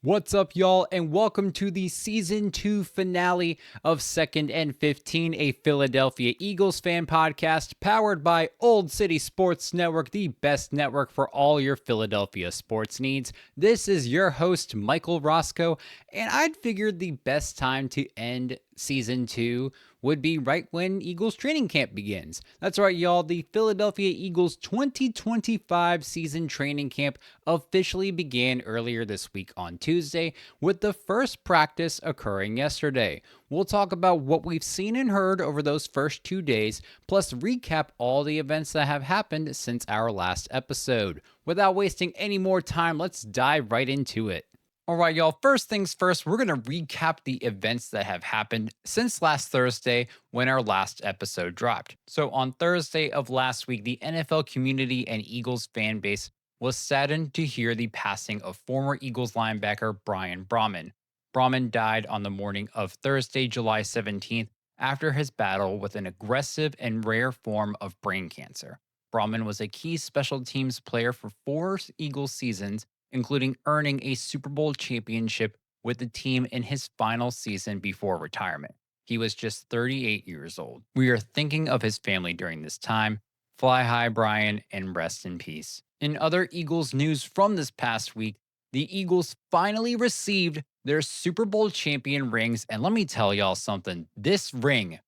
What's up, y'all, and welcome to the Season 2 finale of 2nd and 15, a Philadelphia Eagles fan podcast powered by Old City Sports Network, the best network for all your Philadelphia sports needs. This is your host, Michael Roscoe, and I'd figured the best time to end Season 2 would be right when Eagles training camp begins. That's right, y'all. The Philadelphia Eagles 2025 season training camp officially began earlier this week on Tuesday, with the first practice occurring yesterday. We'll talk about what we've seen and heard over those first 2 days, plus recap all the events that have happened since our last episode. Without wasting any more time, let's dive right into it. All right, y'all, first things first, we're going to recap the events that have happened since last Thursday when our last episode dropped. So on Thursday of last week, the NFL community and Eagles fan base was saddened to hear the passing of former Eagles linebacker Brian Brahman. Brahman died on the morning of Thursday, July 17th, after his battle with an aggressive and rare form of brain cancer. Brahman was a key special teams player for 4 Eagles seasons, including earning a Super Bowl championship with the team in his final season before retirement. He was just 38 years old. We are thinking of his family during this time. Fly high, Brian, and rest in peace. In other Eagles news from this past week, the Eagles finally received their Super Bowl champion rings, and let me tell y'all something. This ring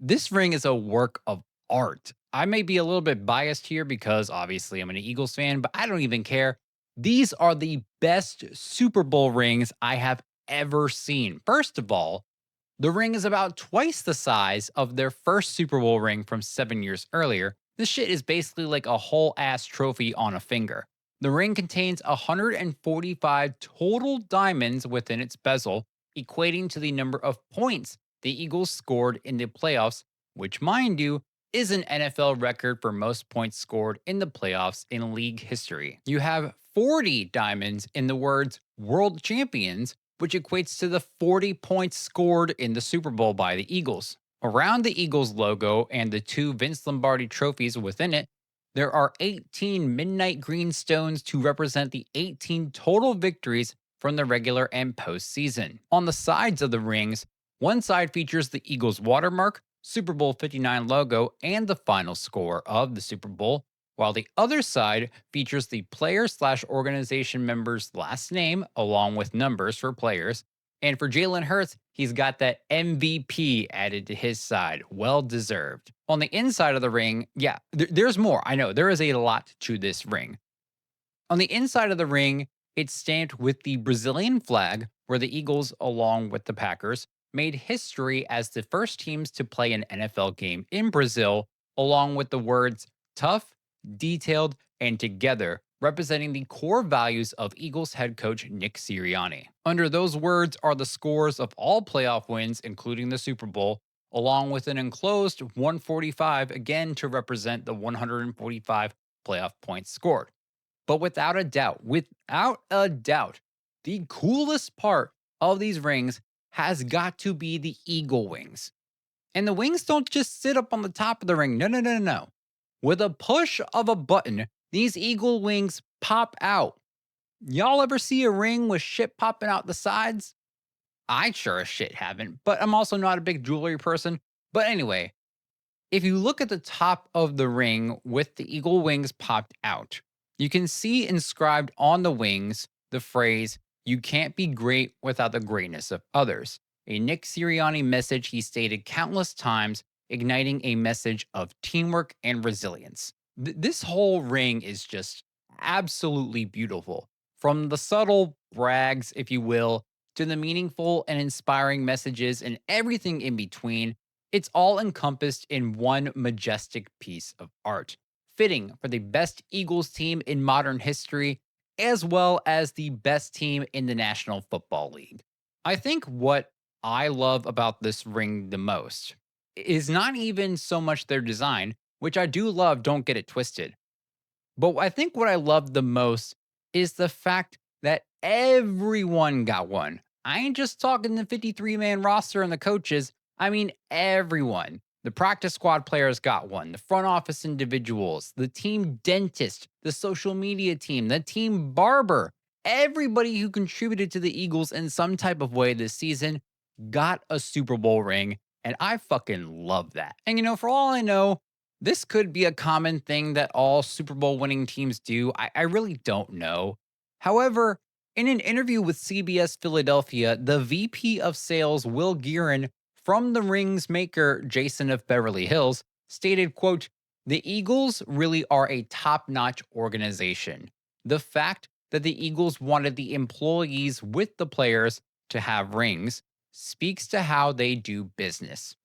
is a work of art. I may be a little bit biased here because obviously I'm an Eagles fan, but I don't even care. These are the best Super Bowl rings I have ever seen. First of all, the ring is about twice the size of their first Super Bowl ring from 7 years earlier. This shit is basically like a whole ass trophy on a finger. The ring contains 145 total diamonds within its bezel, equating to the number of points the Eagles scored in the playoffs, which, mind you, is an NFL record for most points scored in the playoffs in league history. You have 40 diamonds in the words World Champions, which equates to the 40 points scored in the Super Bowl by the Eagles. Around the Eagles logo and the 2 Vince Lombardi trophies within it, there are 18 midnight green stones to represent the 18 total victories from the regular and postseason. On the sides of the rings, one side features the Eagles watermark, Super Bowl 59 logo, and the final score of the Super Bowl, while the other side features the player/organization member's last name along with numbers for players. And for Jalen Hurts, he's got that MVP added to his side. Well deserved. On the inside of the ring, yeah, there's more. I know there is a lot to this ring. On the inside of the ring, it's stamped with the Brazilian flag, where the Eagles, along with the Packers, made history as the first teams to play an NFL game in Brazil, along with the words tough, detailed, and together, representing the core values of Eagles head coach Nick Sirianni. Under those words are the scores of all playoff wins, including the Super Bowl, along with an enclosed 145, again to represent the 145 playoff points scored. But without a doubt, the coolest part of these rings has got to be the eagle wings. And the wings don't just sit up on the top of the ring. No. With a push of a button, these eagle wings pop out. Y'all ever see a ring with shit popping out the sides? I sure as shit haven't, but I'm also not a big jewelry person. But anyway, if you look at the top of the ring with the eagle wings popped out, you can see inscribed on the wings the phrase, "You can't be great without the greatness of others." A Nick Sirianni message he stated countless times, igniting a message of teamwork and resilience. This whole ring is just absolutely beautiful. From the subtle brags, if you will, to the meaningful and inspiring messages and everything in between, it's all encompassed in one majestic piece of art, fitting for the best Eagles team in modern history, as well as the best team in the National Football League. I think what I love about this ring the most is not even so much their design, which I do love, don't get it twisted. But I think what I love the most is the fact that everyone got one. I ain't just talking the 53-man roster and the coaches. I mean, everyone. The practice squad players got one, the front office individuals, the team dentist, the social media team, the team barber. Everybody who contributed to the Eagles in some type of way this season got a Super Bowl ring. And I fucking love that. And for all I know, this could be a common thing that all Super Bowl winning teams do. I really don't know. However, in an interview with CBS Philadelphia, the VP of sales, Will Guerin, from the ring's maker, Jason of Beverly Hills, stated, quote, "The Eagles really are a top-notch organization. The fact that the Eagles wanted the employees with the players to have rings speaks to how they do business."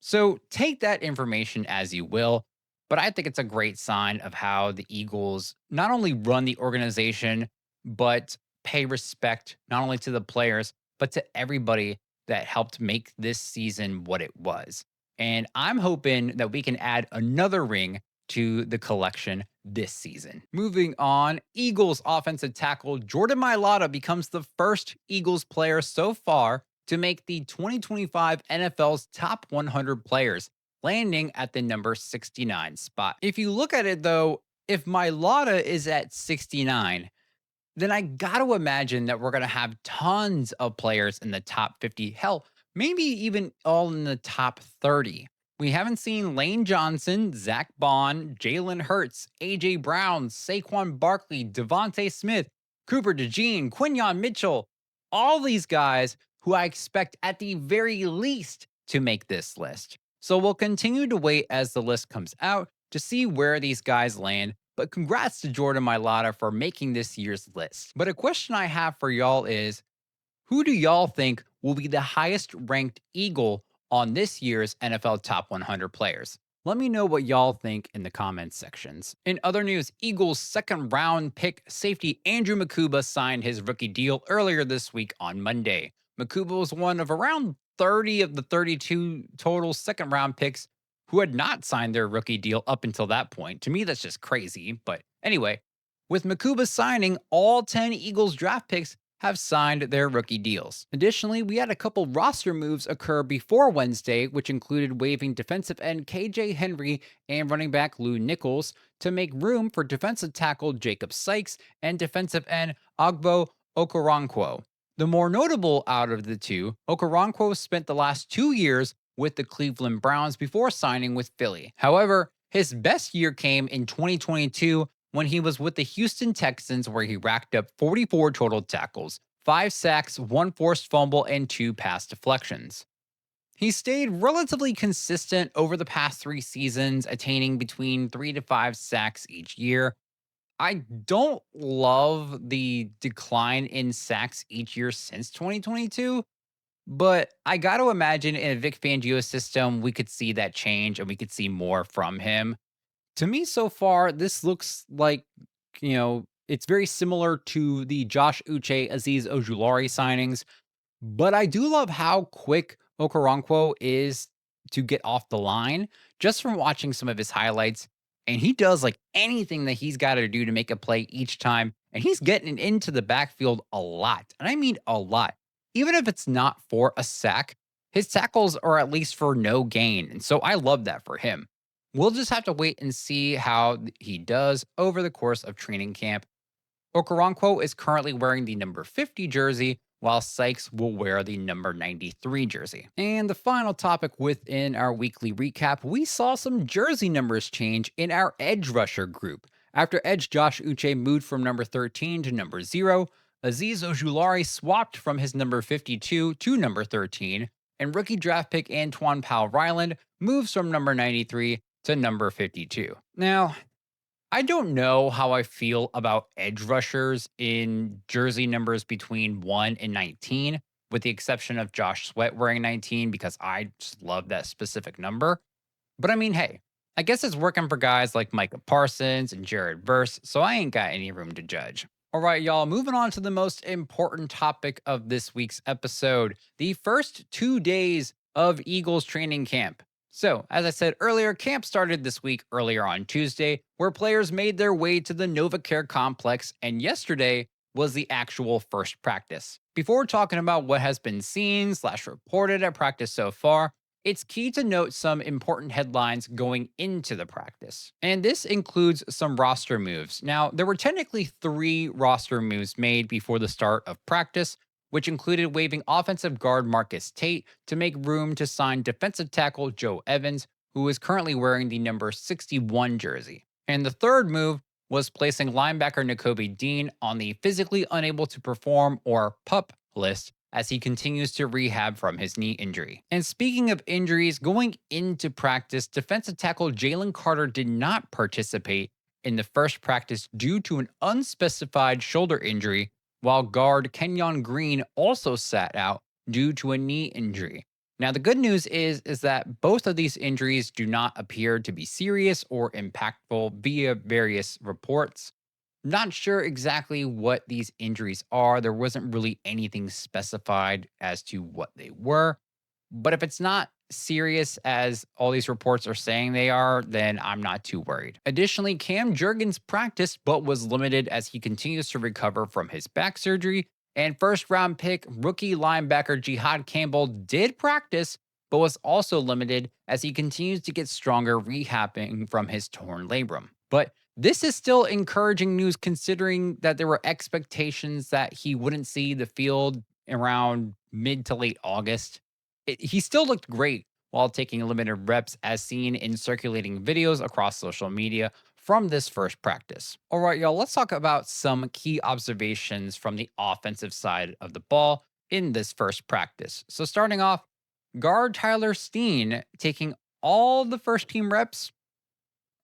So take that information as you will, but I think it's a great sign of how the Eagles not only run the organization, but pay respect not only to the players, but to everybody that helped make this season what it was. And I'm hoping that we can add another ring to the collection this season. Moving on, Eagles offensive tackle Jordan Mailata becomes the first Eagles player so far to make the 2025 NFL's top 100 players, landing at the number 69 spot. If you look at it though, if Mailata is at 69, then I got to imagine that we're going to have tons of players in the top 50. Hell, maybe even all in the top 30. We haven't seen Lane Johnson, Zach Bond, Jalen Hurts, AJ Brown, Saquon Barkley, Devontae Smith, Cooper DeJean, Quinyon Mitchell, all these guys who I expect at the very least to make this list. So we'll continue to wait as the list comes out to see where these guys land. But congrats to Jordan Mailata for making this year's list. But a question I have for y'all is, who do y'all think will be the highest ranked Eagle on this year's NFL Top 100 players? Let me know what y'all think in the comments sections. In other news, Eagles' second round pick safety Andrew Makuba signed his rookie deal earlier this week on Monday. Makuba was one of around 30 of the 32 total second round picks who had not signed their rookie deal up until that point. To me, that's just crazy. But anyway, with Makuba signing, all 10 Eagles draft picks have signed their rookie deals. Additionally, we had a couple roster moves occur before Wednesday, which included waiving defensive end KJ Henry and running back Lou Nichols to make room for defensive tackle Jacob Sykes and defensive end Ogbo Okoronkwo. The more notable out of the two, Okoronkwo spent the last 2 years with the Cleveland Browns before signing with Philly. However, his best year came in 2022 when he was with the Houston Texans, where he racked up 44 total tackles, 5 sacks, 1 forced fumble, and 2 pass deflections. He stayed relatively consistent over the past 3 seasons, attaining between 3 to 5 sacks each year. I don't love the decline in sacks each year since 2022, but I got to imagine in a Vic Fangio system, we could see that change and we could see more from him. To me, so far, this looks like, it's very similar to the Josh Uche, Azeez Ojulari signings, but I do love how quick Okoronkwo is to get off the line just from watching some of his highlights. And he does like anything that he's got to do to make a play each time. And he's getting into the backfield a lot. And I mean a lot. Even if it's not for a sack, his tackles are at least for no gain. And so I love that for him. We'll just have to wait and see how he does over the course of training camp. Okoronkwo is currently wearing the number 50 jersey, while Sykes will wear the number 93 jersey. And the final topic within our weekly recap, we saw some jersey numbers change in our edge rusher group. After edge Josh Uche moved from number 13 to number 0, Azeez Ojulari swapped from his number 52 to number 13, and rookie draft pick Antoine Powell Ryland moves from number 93 to number 52. Now, I don't know how I feel about edge rushers in jersey numbers between 1 and 19, with the exception of Josh Sweat wearing 19 because I just love that specific number. But I mean, hey, I guess it's working for guys like Micah Parsons and Jared Verse, so I ain't got any room to judge. All right, y'all, moving on to the most important topic of this week's episode, the first 2 days of Eagles training camp. So, as I said earlier, camp started this week earlier on Tuesday, where players made their way to the NovaCare complex, and yesterday was the actual first practice. Before talking about what has been seen slash reported at practice so far, it's key to note some important headlines going into the practice. And this includes some roster moves. Now, there were technically 3 roster moves made before the start of practice, which included waiving offensive guard Marcus Tate to make room to sign defensive tackle Joe Evans, who is currently wearing the number 61 jersey. And the third move was placing linebacker Nakobe Dean on the physically unable to perform or PUP list as he continues to rehab from his knee injury. And speaking of injuries, going into practice, defensive tackle Jalen Carter did not participate in the first practice due to an unspecified shoulder injury, while guard Kenyon Green also sat out due to a knee injury. Now, the good news is that both of these injuries do not appear to be serious or impactful via various reports. Not sure exactly what these injuries are. There wasn't really anything specified as to what they were. But if it's not serious as all these reports are saying they are, then I'm not too worried. Additionally, Cam Jurgens practiced but was limited as he continues to recover from his back surgery. And first round pick rookie linebacker Jihad Campbell did practice, but was also limited as he continues to get stronger rehabbing from his torn labrum. But this is still encouraging news considering that there were expectations that he wouldn't see the field around mid to late August. He still looked great while taking limited reps, as seen in circulating videos across social media from this first practice. All right, y'all, let's talk about some key observations from the offensive side of the ball in this first practice. So, starting off, guard Tyler Steen taking all the first team reps.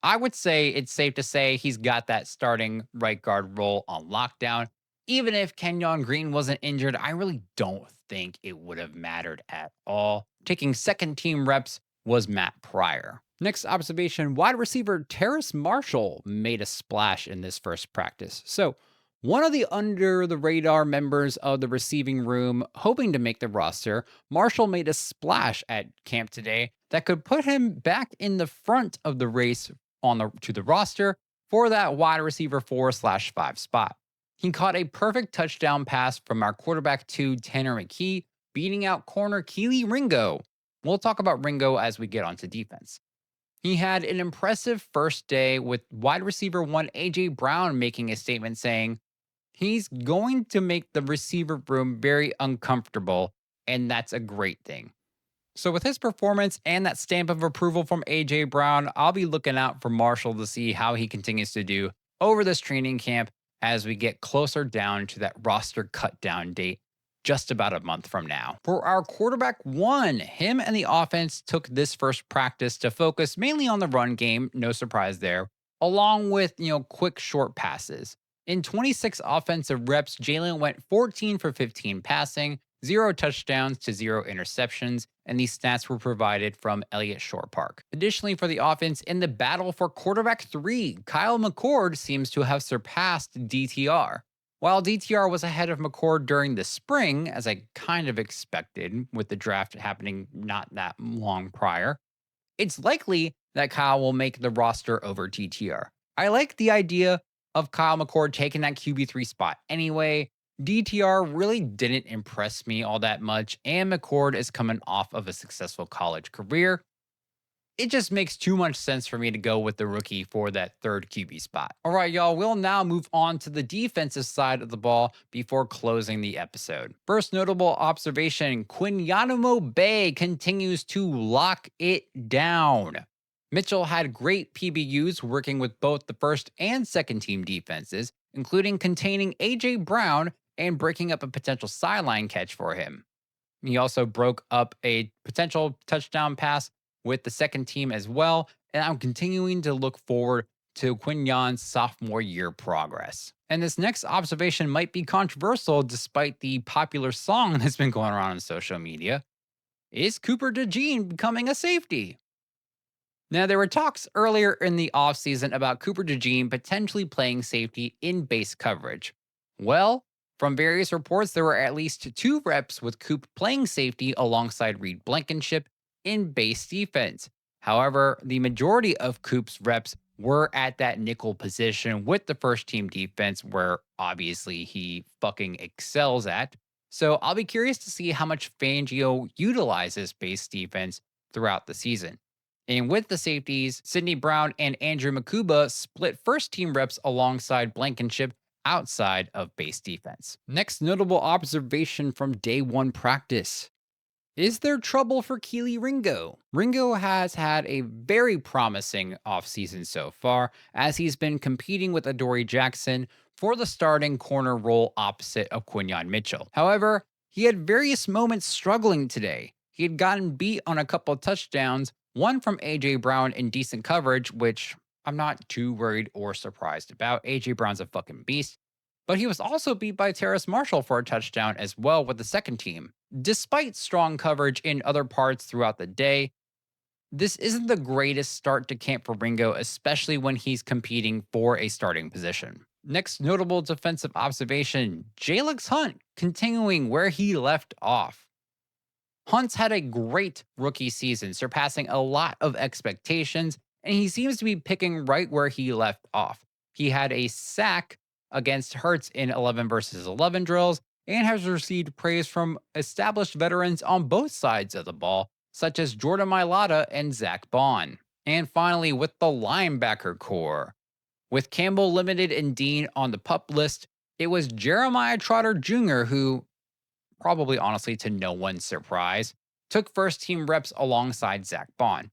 I would say it's safe to say he's got that starting right guard role on lockdown. Even if Kenyon Green wasn't injured, I really don't think it would have mattered at all. Taking second team reps was Matt Pryor. Next observation, wide receiver Terrace Marshall made a splash in this first practice. So, one of the under the radar members of the receiving room hoping to make the roster, Marshall made a splash at camp today that could put him back in the front of the race to the roster for that wide receiver 4/5 spot. He caught a perfect touchdown pass from our quarterback 2, Tanner McKee, beating out corner Keely Ringo. We'll talk about Ringo as we get onto defense. He had an impressive first day with wide receiver 1, AJ Brown, making a statement saying he's going to make the receiver room very uncomfortable, and that's a great thing. So, with his performance and that stamp of approval from AJ Brown, I'll be looking out for Marshall to see how he continues to do over this training camp as we get closer down to that roster cut down date just about a month from now. For our quarterback 1, him and the offense took this first practice to focus mainly on the run game, no surprise there, along with, quick short passes. In 26 offensive reps, Jalen went 14 for 15 passing, 0 touchdowns to 0 interceptions, and these stats were provided from Elliott Shore Park. Additionally, for the offense, in the battle for quarterback 3, Kyle McCord seems to have surpassed DTR. While DTR was ahead of McCord during the spring, as I kind of expected with the draft happening not that long prior, it's likely that Kyle will make the roster over DTR. I like the idea of Kyle McCord taking that QB3 spot anyway. DTR really didn't impress me all that much, and McCord is coming off of a successful college career. It just makes too much sense for me to go with the rookie for that third QB spot. All right, y'all, we'll now move on to the defensive side of the ball before closing the episode. First notable observation, Quinyanomo Bay continues to lock it down. Mitchell had great PBUs working with both the first and second team defenses, including containing AJ Brown and breaking up a potential sideline catch for him. He also broke up a potential touchdown pass with the second team as well, and I'm continuing to look forward to Quignon's sophomore year progress. And this next observation might be controversial despite the popular song that's been going around on social media. Is Cooper DeJean becoming a safety? Now, there were talks earlier in the offseason about Cooper DeJean potentially playing safety in base coverage. Well, from various reports, there were at least 2 reps with Coop playing safety alongside Reed Blankenship in base defense. However, the majority of Coop's reps were at that nickel position with the first team defense, where obviously he fucking excels at. So I'll be curious to see how much Fangio utilizes base defense throughout the season. And with the safeties, Sidney Brown and Andrew Makuba split first team reps alongside Blankenship outside of base defense. Next notable observation from day 1 practice. Is there trouble for Keely Ringo? Ringo has had a very promising offseason so far, as he's been competing with Adoree Jackson for the starting corner role opposite of Quinyon Mitchell. However, he had various moments struggling today. He had gotten beat on a couple of touchdowns, one from A.J. Brown in decent coverage, which I'm not too worried or surprised about. A.J. Brown's a fucking beast. But he was also beat by Terrace Marshall for a touchdown as well with the second team. Despite strong coverage in other parts throughout the day, this isn't the greatest start to camp for Ringo, especially when he's competing for a starting position. Next notable defensive observation, Jalix Hunt continuing where he left off. Hunt's had a great rookie season, surpassing a lot of expectations, and he seems to be picking right where he left off. He had a sack against Hurts in 11 versus 11 drills and has received praise from established veterans on both sides of the ball, such as Jordan Mailata and Zach Bond. And finally, with the linebacker core. With Campbell limited and Dean on the PUP list, it was Jeremiah Trotter Jr. who, probably honestly to no one's surprise, took first team reps alongside Zach Bond.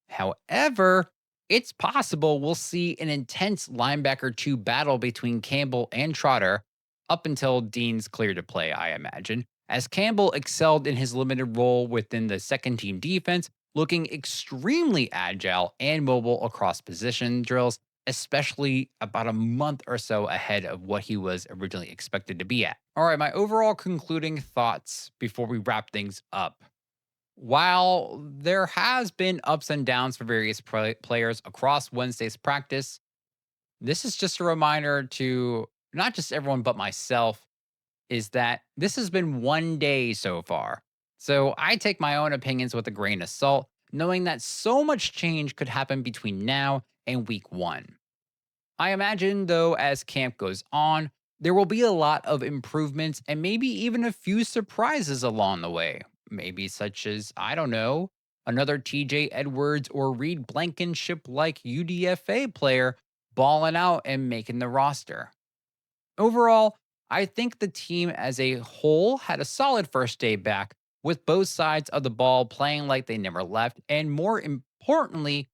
However, it's possible we'll see an intense linebacker 2 battle between Campbell and Trotter up until Dean's clear to play, I imagine, as Campbell excelled in his limited role within the second team defense, looking extremely agile and mobile across position drills, especially about a month or so ahead of what he was originally expected to be at. All right, my overall concluding thoughts before we wrap things up. While there has been ups and downs for various players across Wednesday's practice, this is just a reminder to not just everyone but myself, is that this has been one day so far. So I take my own opinions with a grain of salt, knowing that so much change could happen between now and week 1. I imagine, though, as camp goes on, there will be a lot of improvements and maybe even a few surprises along the way. Maybe such as, I don't know, another TJ Edwards or Reed Blankenship like UDFA player balling out and making the roster. Overall, I think the team as a whole had a solid first day back, with both sides of the ball playing like they never left, and more importantly,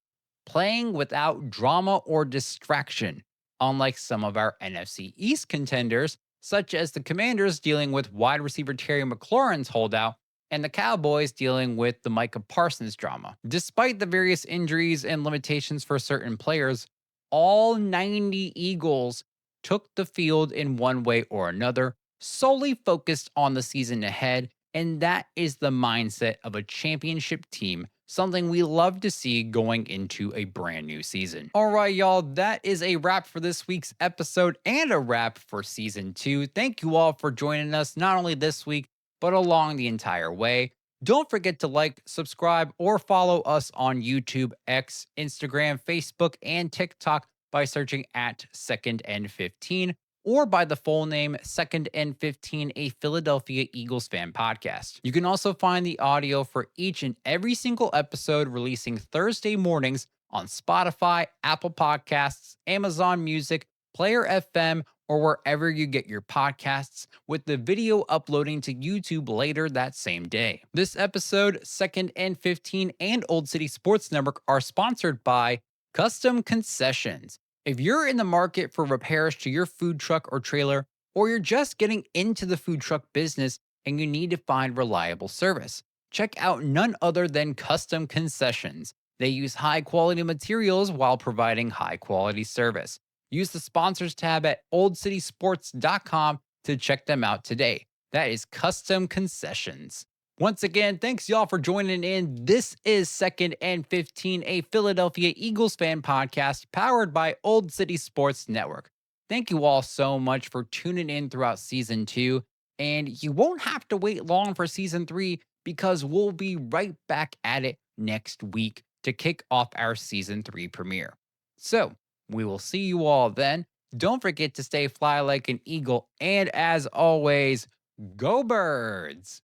playing without drama or distraction, unlike some of our NFC East contenders, such as the Commanders dealing with wide receiver Terry McLaurin's holdout, and the Cowboys dealing with the Micah Parsons drama. Despite the various injuries and limitations for certain players, all 90 Eagles took the field in one way or another, solely focused on the season ahead, and that is the mindset of a championship team, something we love to see going into a brand new season. All right, y'all, that is a wrap for this week's episode and a wrap for season 2. Thank you all for joining us, not only this week, but along the entire way. Don't forget to like, subscribe, or follow us on YouTube, X, Instagram, Facebook, and TikTok by searching at Second and 15, or by the full name Second and 15, a Philadelphia Eagles fan podcast. You can also find the audio for each and every single episode releasing Thursday mornings on Spotify, Apple Podcasts, Amazon Music, Player FM, or wherever you get your podcasts, with the video uploading to YouTube later that same day. This episode, Second and 15, and Old City Sports Network are sponsored by Custom Concessions. If you're in the market for repairs to your food truck or trailer, or you're just getting into the food truck business and you need to find reliable service, check out none other than Custom Concessions. They use high quality materials while providing high quality service. Use the sponsors tab at oldcitysports.com to check them out today. That is custom concessions. Once again, thanks y'all for joining in. This is Second and 15, a Philadelphia Eagles fan podcast powered by Old City Sports Network. Thank you all so much for tuning in throughout season 2. And you won't have to wait long for season 3 because we'll be right back at it next week to kick off our season 3 premiere. So, we will see you all then. Don't forget to stay fly like an eagle. And as always, go birds.